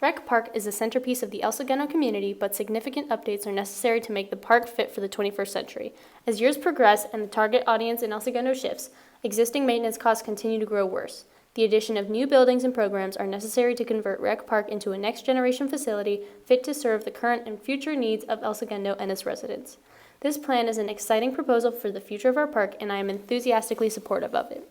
Rec Park is the centerpiece of the El Segundo community, but significant updates are necessary to make the park fit for the 21st century. As years progress and the target audience in El Segundo shifts, existing maintenance costs continue to grow worse. The addition of new buildings and programs are necessary to convert Rec Park into a next-generation facility fit to serve the current and future needs of El Segundo and its residents. This plan is an exciting proposal for the future of our park, and I am enthusiastically supportive of it.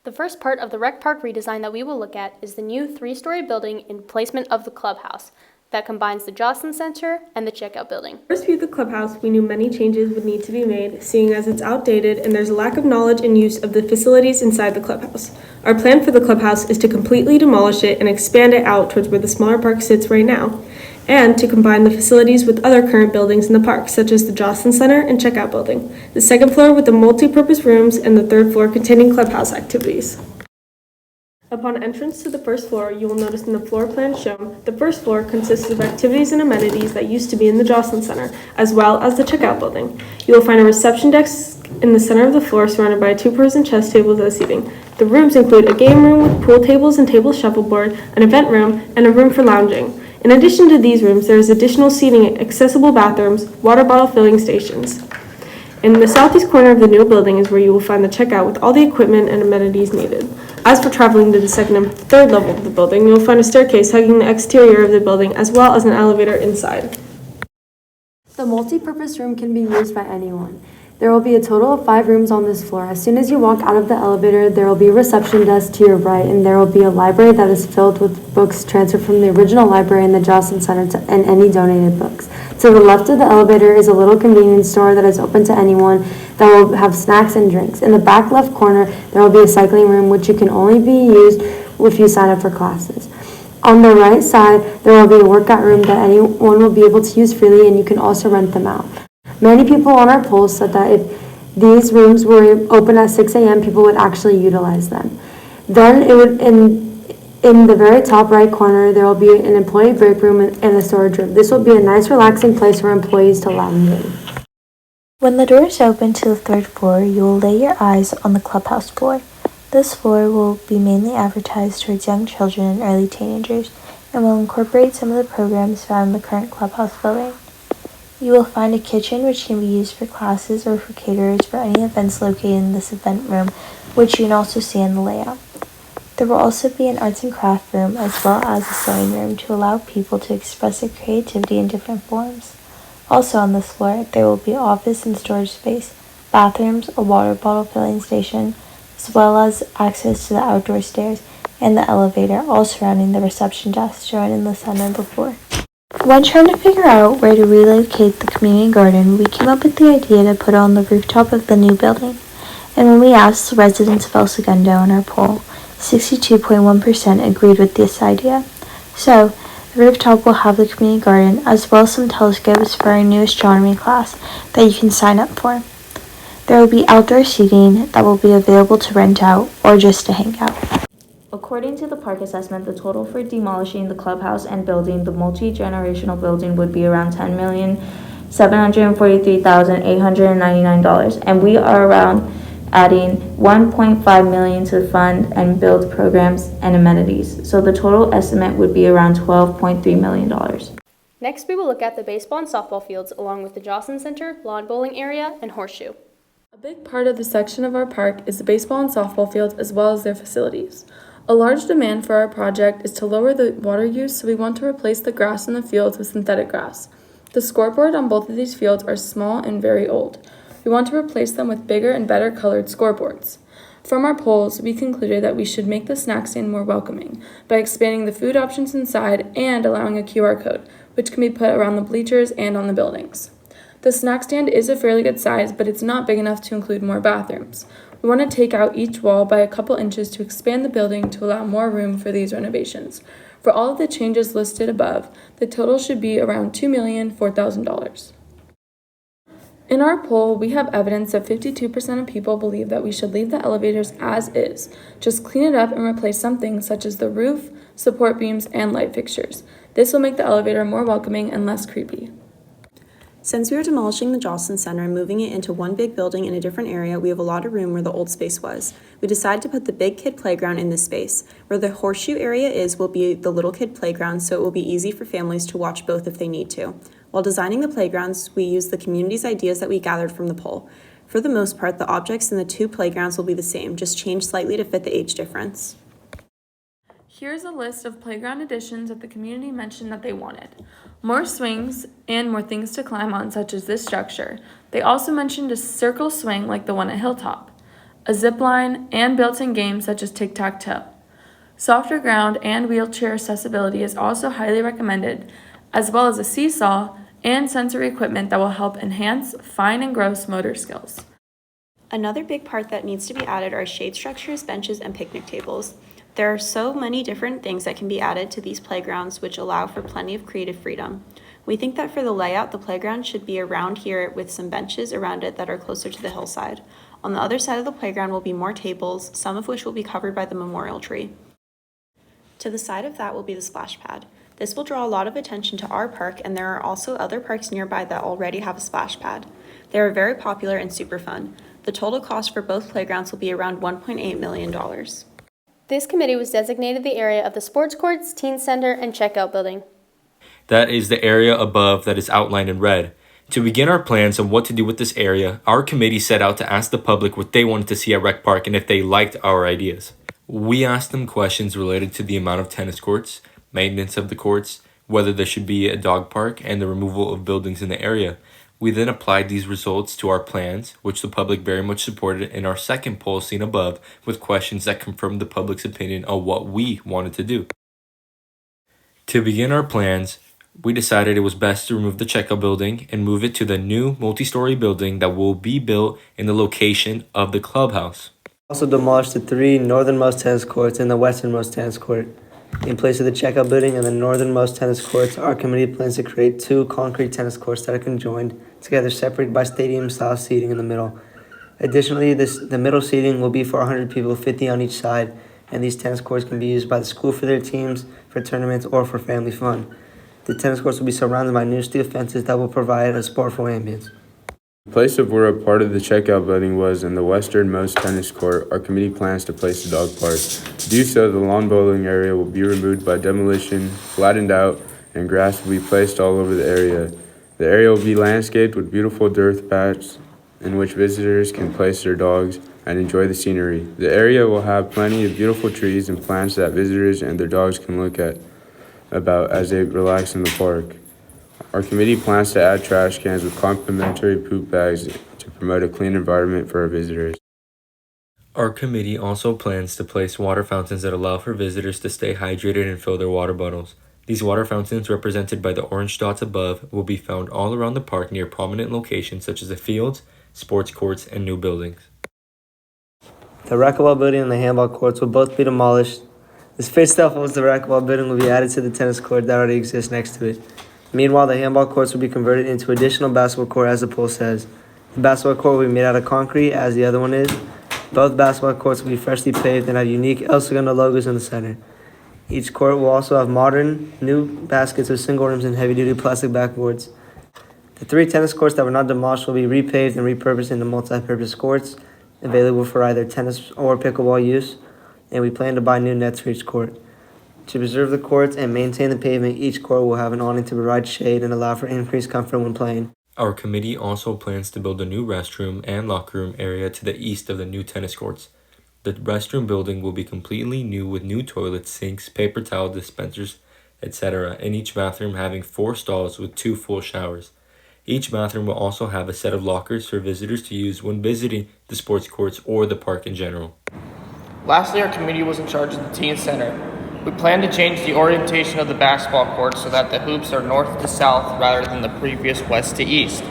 The first part of the Rec Park redesign that we will look at is the new 3-story building in placement of the clubhouse that combines the Jocelyn Center and the checkout building. First viewed the clubhouse, we knew many changes would need to be made, seeing as it's outdated and there's a lack of knowledge and use of the facilities inside the clubhouse. Our plan for the clubhouse is to completely demolish it and expand it out towards where the smaller park sits right now, and to combine the facilities with other current buildings in the park, such as the Jocelyn Center and checkout building, the second floor with the multi-purpose rooms, and the third floor containing clubhouse activities. Upon entrance to the first floor, you will notice in the floor plan shown, the first floor consists of activities and amenities that used to be in the Jocelyn Center, as well as the checkout building. You will find a reception desk in the center of the floor surrounded by 2-person chess tables as seating. The rooms include a game room with pool tables and table shuffleboard, an event room, and a room for lounging. In addition to these rooms, there is additional seating, accessible bathrooms, water bottle filling stations. In the southeast corner of the new building is where you will find the checkout with all the equipment and amenities needed. As for traveling to the second and third level of the building, you will find a staircase hugging the exterior of the building as well as an elevator inside. The multi-purpose room can be used by anyone. There will be a total of 5 rooms on this floor. As soon as you walk out of the elevator, there will be a reception desk to your right, and there will be a library that is filled with books transferred from the original library in the Jocelyn Center and any donated books. To the left of the elevator is a little convenience store that is open to anyone that will have snacks and drinks. In the back left corner, there will be a cycling room which can only be used if you sign up for classes. On the right side, there will be a workout room that anyone will be able to use freely, and you can also rent them out. Many people on our polls said that if these rooms were open at 6 a.m., people would actually utilize them. Then in the very top right corner, there will be an employee break room and a storage room. This will be a nice relaxing place for employees to lounge in. When the doors open to the 3rd floor, you will lay your eyes on the clubhouse floor. This floor will be mainly advertised towards young children and early teenagers, and will incorporate some of the programs found in the current clubhouse building. You will find a kitchen which can be used for classes or for caterers for any events located in this event room, which you can also see in the layout. There will also be an arts and craft room as well as a sewing room to allow people to express their creativity in different forms. Also on this floor, there will be office and storage space, bathrooms, a water bottle filling station, as well as access to the outdoor stairs and the elevator, all surrounding the reception desk shown in the center of the floor. When trying to figure out where to relocate the community garden, we came up with the idea to put it on the rooftop of the new building. And when we asked the residents of El Segundo in our poll, 62.1% agreed with this idea. So, the rooftop will have the community garden as well as some telescopes for our new astronomy class that you can sign up for. There will be outdoor seating that will be available to rent out or just to hang out. According to the park assessment, the total for demolishing the clubhouse and building the multi-generational building would be around $10,743,899, and we are around adding $1.5 million to fund and build programs and amenities. So the total estimate would be around $12.3 million. Next, we will look at the baseball and softball fields along with the Jocelyn Center, lawn bowling area, and horseshoe. A big part of the section of our park is the baseball and softball fields as well as their facilities. A large demand for our project is to lower the water use, so we want to replace the grass in the fields with synthetic grass. The scoreboard on both of these fields are small and very old. We want to replace them with bigger and better colored scoreboards. From our polls, we concluded that we should make the snack stand more welcoming by expanding the food options inside and allowing a QR code, which can be put around the bleachers and on the buildings. The snack stand is a fairly good size, but it's not big enough to include more bathrooms. We want to take out each wall by a couple inches to expand the building to allow more room for these renovations. For all of the changes listed above, the total should be around $2,004,000. In our poll, we have evidence that 52% of people believe that we should leave the elevators as is, just clean it up and replace some things such as the roof, support beams, and light fixtures. This will make the elevator more welcoming and less creepy. Since we are demolishing the Jocelyn Center and moving it into one big building in a different area, we have a lot of room where the old space was. We decided to put the big kid playground in this space. Where the horseshoe area is will be the little kid playground, so it will be easy for families to watch both if they need to. While designing the playgrounds, we used the community's ideas that we gathered from the poll. For the most part, the objects in the two playgrounds will be the same, just changed slightly to fit the age difference. Here's a list of playground additions that the community mentioned that they wanted. More swings and more things to climb on, such as this structure. They also mentioned a circle swing like the one at Hilltop, a zip line, and built-in games such as tic-tac-toe. Softer ground and wheelchair accessibility is also highly recommended, as well as a seesaw and sensory equipment that will help enhance fine and gross motor skills. Another big part that needs to be added are shade structures, benches, and picnic tables. There are so many different things that can be added to these playgrounds which allow for plenty of creative freedom. We think that for the layout, the playground should be around here with some benches around it that are closer to the hillside. On the other side of the playground will be more tables, some of which will be covered by the memorial tree. To the side of that will be the splash pad. This will draw a lot of attention to our park, and there are also other parks nearby that already have a splash pad. They are very popular and super fun. The total cost for both playgrounds will be around $1.8 million. This committee was designated the area of the sports courts, teen center, and checkout building. That is the area above that is outlined in red. To begin our plans on what to do with this area, our committee set out to ask the public what they wanted to see at Rec Park and if they liked our ideas. We asked them questions related to the amount of tennis courts, maintenance of the courts, whether there should be a dog park, and the removal of buildings in the area. We then applied these results to our plans, which the public very much supported in our second poll seen above, with questions that confirmed the public's opinion on what we wanted to do. To begin our plans, we decided it was best to remove the checkout building and move it to the new multi-story building that will be built in the location of the clubhouse. Also demolished the three northernmost tennis courts and the westernmost tennis court. In place of the checkout building and the northernmost tennis courts, our committee plans to create two concrete tennis courts that are conjoined together, separated by stadium-style seating in the middle. Additionally, the middle seating will be for 100 people, 50 on each side, and these tennis courts can be used by the school for their teams, for tournaments, or for family fun. The tennis courts will be surrounded by new steel fences that will provide a sportful ambience. In place of where a part of the checkout building was in the westernmost tennis court, our committee plans to place a dog park. To do so, the lawn bowling area will be removed by demolition, flattened out, and grass will be placed all over the area. The area will be landscaped with beautiful dirt paths in which visitors can place their dogs and enjoy the scenery. The area will have plenty of beautiful trees and plants that visitors and their dogs can look at about as they relax in the park. Our committee plans to add trash cans with complimentary poop bags to promote a clean environment for our visitors. Our committee also plans to place water fountains that allow for visitors to stay hydrated and fill their water bottles. These water fountains, represented by the orange dots above, will be found all around the park near prominent locations such as the fields, sports courts, and new buildings. The racquetball building and the handball courts will both be demolished. The space that holds the racquetball building will be added to the tennis court that already exists next to it. Meanwhile, the handball courts will be converted into additional basketball court, as the poll says. The basketball court will be made out of concrete, as the other one is. Both basketball courts will be freshly paved and have unique El Segundo logos in the center. Each court will also have modern, new baskets with single rims and heavy-duty plastic backboards. The three tennis courts that were not demolished will be repaved and repurposed into multi-purpose courts, available for either tennis or pickleball use, and we plan to buy new nets for each court. To preserve the courts and maintain the pavement, each court will have an awning to provide shade and allow for increased comfort when playing. Our committee also plans to build a new restroom and locker room area to the east of the new tennis courts. The restroom building will be completely new with new toilets, sinks, paper towel dispensers, etc., in each bathroom having 4 stalls with 2 full showers. Each bathroom will also have a set of lockers for visitors to use when visiting the sports courts or the park in general. Lastly, our committee was in charge of the teen center. We plan to change the orientation of the basketball court so that the hoops are north to south rather than the previous west to east.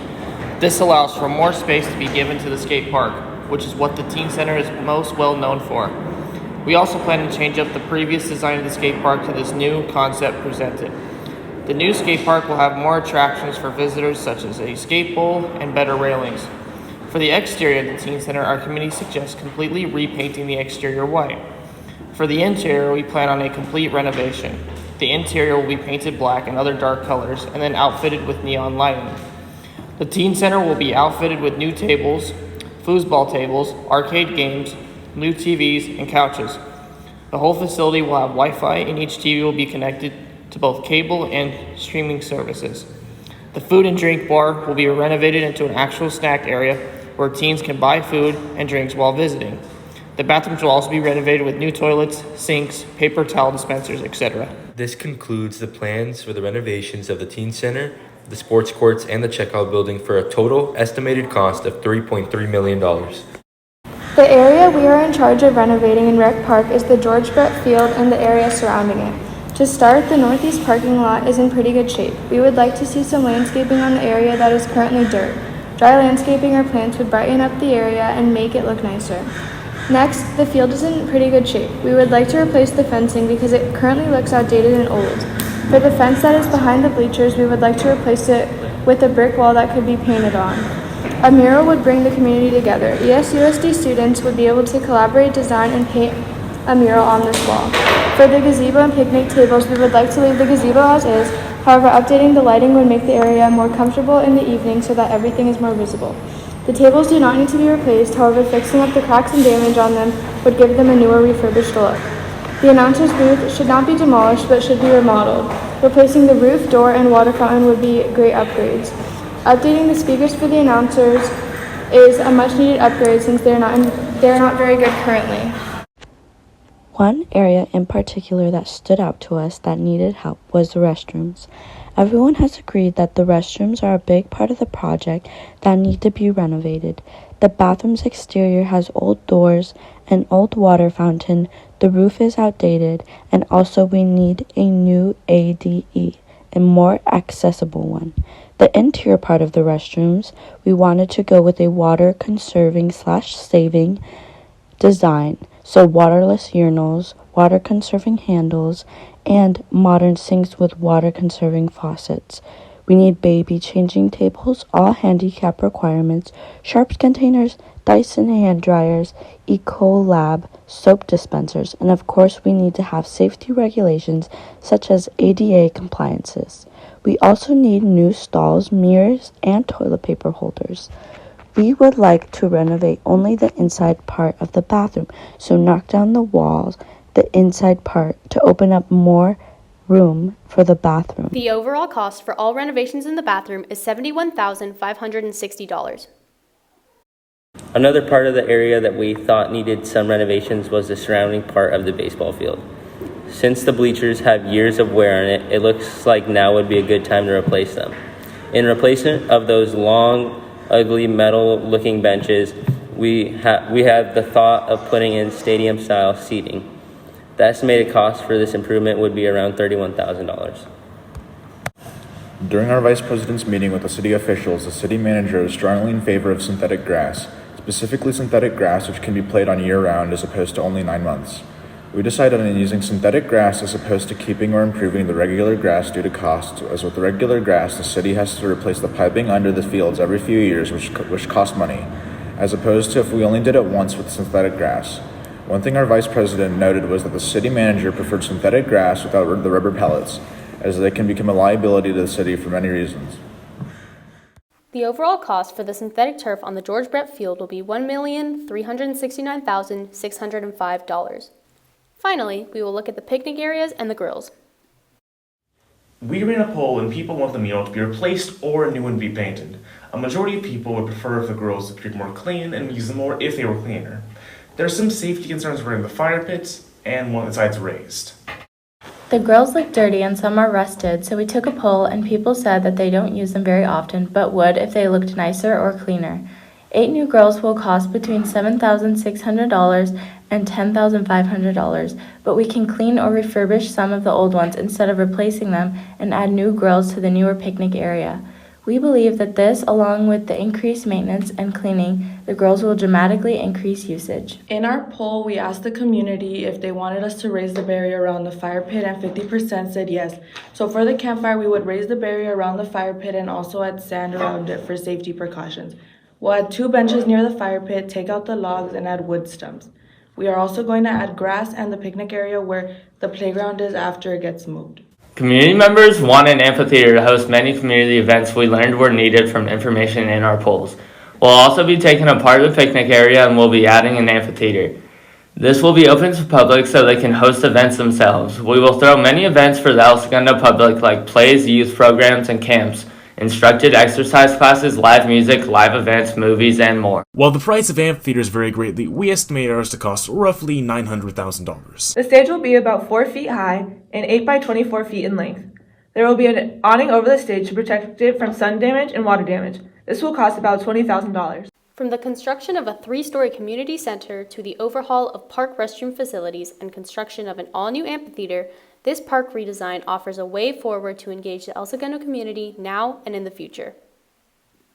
This allows for more space to be given to the skate park, which is what the teen center is most well known for. We also plan to change up the previous design of the skate park to this new concept presented. The new skate park will have more attractions for visitors, such as a skate bowl and better railings. For the exterior of the teen center, our committee suggests completely repainting the exterior white. For the interior, we plan on a complete renovation. The interior will be painted black and other dark colors and then outfitted with neon lighting. The teen center will be outfitted with new tables, foosball tables, arcade games, new TVs, and couches. The whole facility will have Wi-Fi, and each TV will be connected to both cable and streaming services. The food and drink bar will be renovated into an actual snack area where teens can buy food and drinks while visiting. The bathrooms will also be renovated with new toilets, sinks, paper towel dispensers, etc. This concludes the plans for the renovations of the teen center, the sports courts, and the checkout building for a total estimated cost of $3.3 million. The area we are in charge of renovating in Rec Park is the George Brett Field and the area surrounding it. To start, the northeast parking lot is in pretty good shape. We would like to see some landscaping on the area that is currently dirt. Dry landscaping or plants would brighten up the area and make it look nicer. Next, the field is in pretty good shape. We would like to replace the fencing because it currently looks outdated and old. For the fence that is behind the bleachers, we would like to replace it with a brick wall that could be painted on. A mural would bring the community together. ESUSD students would be able to collaborate, design, and paint a mural on this wall. For the gazebo and picnic tables, we would like to leave the gazebo as is. However, updating the lighting would make the area more comfortable in the evening so that everything is more visible. The tables do not need to be replaced, however, fixing up the cracks and damage on them would give them a newer, refurbished look. The announcer's booth should not be demolished, but should be remodeled. Replacing the roof, door, and water fountain would be great upgrades. Updating the speakers for the announcers is a much-needed upgrade since they are not very good currently. One area in particular that stood out to us that needed help was the restrooms. Everyone has agreed that the restrooms are a big part of the project that need to be renovated. The bathroom's exterior has old doors, an old water fountain, the roof is outdated, and also we need a new ADE, a more accessible one. The interior part of the restrooms, we wanted to go with a water conserving / saving design, so waterless urinals, water conserving handles, and modern sinks with water conserving faucets. We need baby changing tables, all handicap requirements, sharps containers, Dyson hand dryers, Ecolab soap dispensers, and of course we need to have safety regulations such as ADA compliances. We also need new stalls, mirrors, and toilet paper holders. We would like to renovate only the inside part of the bathroom, so knock down the walls, the inside part, to open up more room for the bathroom. The overall cost for all renovations in the bathroom is $71,560. Another part of the area that we thought needed some renovations was the surrounding part of the baseball field. Since the bleachers have years of wear on it, it looks like now would be a good time to replace them. In replacement of those long, ugly metal-looking benches, we have the thought of putting in stadium-style seating. The estimated cost for this improvement would be around $31,000. During our Vice President's meeting with the city officials, the city manager was strongly in favor of synthetic grass, specifically synthetic grass which can be played on year-round as opposed to only 9 months. We decided on using synthetic grass as opposed to keeping or improving the regular grass due to cost, as with the regular grass, the city has to replace the piping under the fields every few years, which costs money, as opposed to if we only did it once with synthetic grass. One thing our vice president noted was that the city manager preferred synthetic grass without the rubber pellets, as they can become a liability to the city for many reasons. The overall cost for the synthetic turf on the George Brett Field will be $1,369,605. Finally, we will look at the picnic areas and the grills. We ran a poll and people want the mural to be replaced or a new one be painted. A majority of people would prefer if the grills appeared more clean and use them more if they were cleaner. There are some safety concerns regarding the fire pits and one of the sides raised. The grills look dirty and some are rusted, so we took a poll and people said that they don't use them very often, but would if they looked nicer or cleaner. 8 new grills will cost between $7,600 and $10,500, but we can clean or refurbish some of the old ones instead of replacing them and add new grills to the newer picnic area. We believe that this, along with the increased maintenance and cleaning, the grills will dramatically increase usage. In our poll, we asked the community if they wanted us to raise the barrier around the fire pit, and 50% said yes. So for the campfire, we would raise the barrier around the fire pit and also add sand around it for safety precautions. We'll add 2 benches near the fire pit, take out the logs, and add wood stumps. We are also going to add grass and the picnic area where the playground is after it gets moved. Community members want an amphitheater to host many community events we learned were needed from information in our polls. We'll also be taking a part of the picnic area and we'll be adding an amphitheater. This will be open to the public so they can host events themselves. We will throw many events for the El Segundo public like plays, youth programs, and camps, instructed exercise classes, live music, live events, movies, and more. While the price of amphitheaters vary greatly, we estimate ours to cost roughly $900,000. The stage will be about 4 feet high and 8 by 24 feet in length. There will be an awning over the stage to protect it from sun damage and water damage. This will cost about $20,000. From the construction of a 3-story community center to the overhaul of park restroom facilities and construction of an all-new amphitheater, this park redesign offers a way forward to engage the El Segundo community now and in the future.